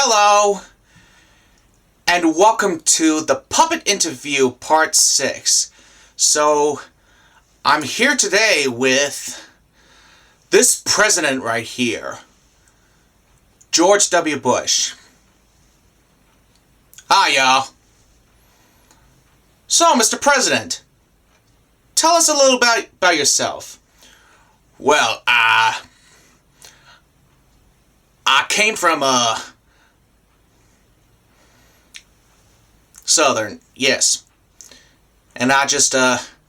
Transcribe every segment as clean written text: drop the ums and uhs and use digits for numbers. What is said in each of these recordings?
Hello, and welcome to the Puppet Interview Part 6. So, I'm here today with this president right here, George W. Bush. Hi, y'all. So, Mr. President, tell us a little about yourself. Well, I came from, Southern, yes. And I just,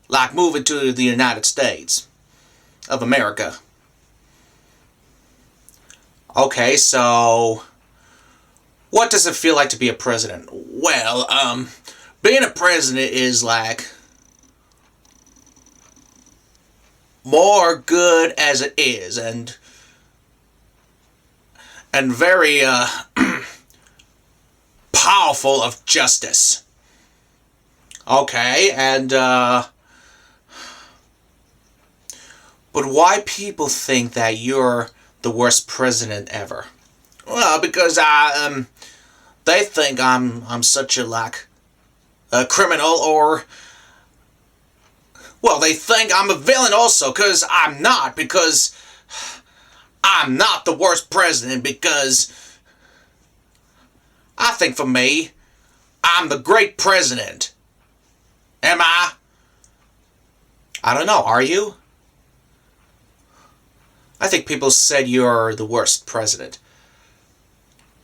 like moving to the United States of America. Okay, so what does it feel like to be a president? Well, being a president is like more good as it is, and very, powerful of justice. Okay, and, but why people think that you're the worst president ever? Well, because they think I'm such a criminal, or, well, they think I'm a villain also, because I'm not, because I'm not the worst president, because I think for me, I'm the great president. Am I? I don't know, are you? I think people said you're the worst president.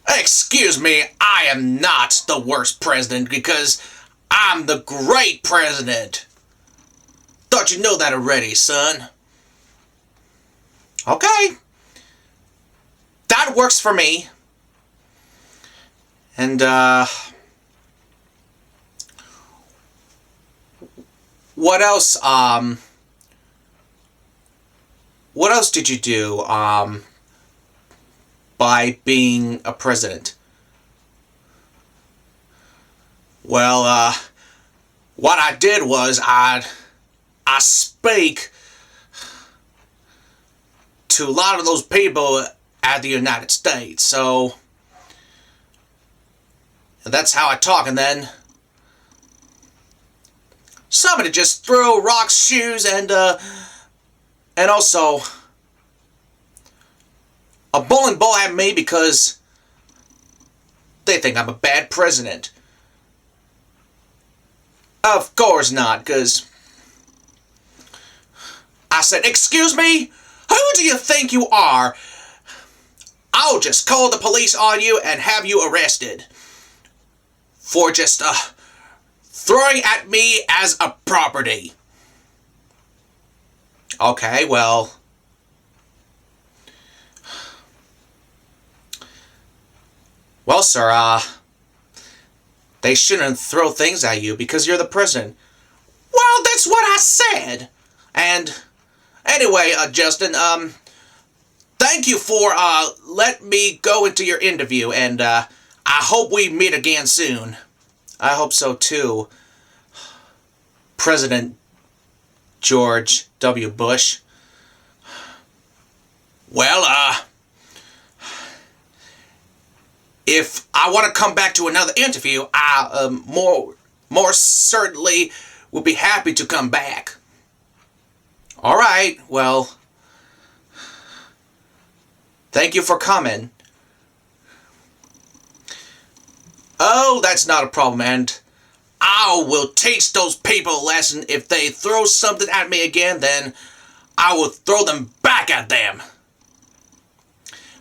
Excuse me, I am not the worst president because I'm the great president. Thought you know that already, son. Okay. That works for me. And, what else did you do, by being a president? Well, what I did was I spake to a lot of those people at the United States, so that's how I talk, and then somebody just threw rocks, shoes, and also a bowling ball at me because they think I'm a bad president. Of course not, because I said, "Excuse me? Who do you think you are? I'll just call the police on you and have you arrested for just, throwing at me as a property." Okay, well, sir, they shouldn't throw things at you because you're the president. Well, that's what I said. And anyway, Justin, thank you for letting me go into your interview, and I hope we meet again soon. I hope so too, President George W. Bush. Well, if I want to come back to another interview, I more certainly will be happy to come back. All right, well, thank you for coming. Oh, that's not a problem, and I will teach those people a lesson. If they throw something at me again, then I will throw them back at them.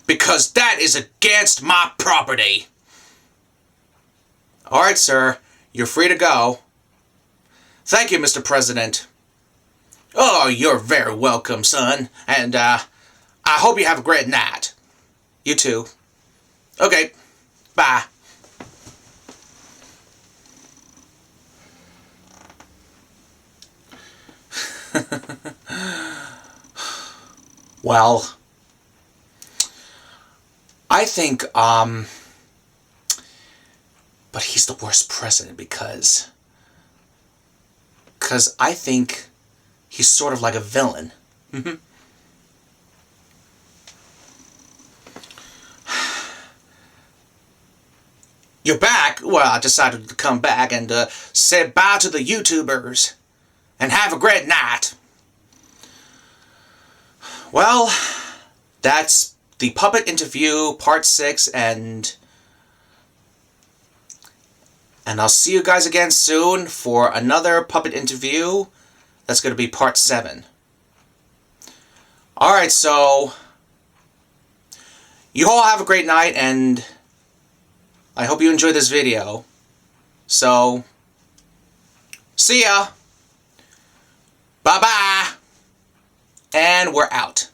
Because that is against my property. Alright, sir. You're free to go. Thank you, Mr. President. Oh, you're very welcome, son. And, I hope you have a great night. You too. Okay. Bye. Well, I think, but he's the worst president because I think he's sort of like a villain. You're back? Well, I decided to come back and say bye to the YouTubers. And have a great night. Well, that's the Puppet Interview Part 6, and I'll see you guys again soon for another Puppet Interview. That's going to be Part 7. Alright, so you all have a great night, and I hope you enjoyed this video. So, see ya! Bye-bye! And we're out.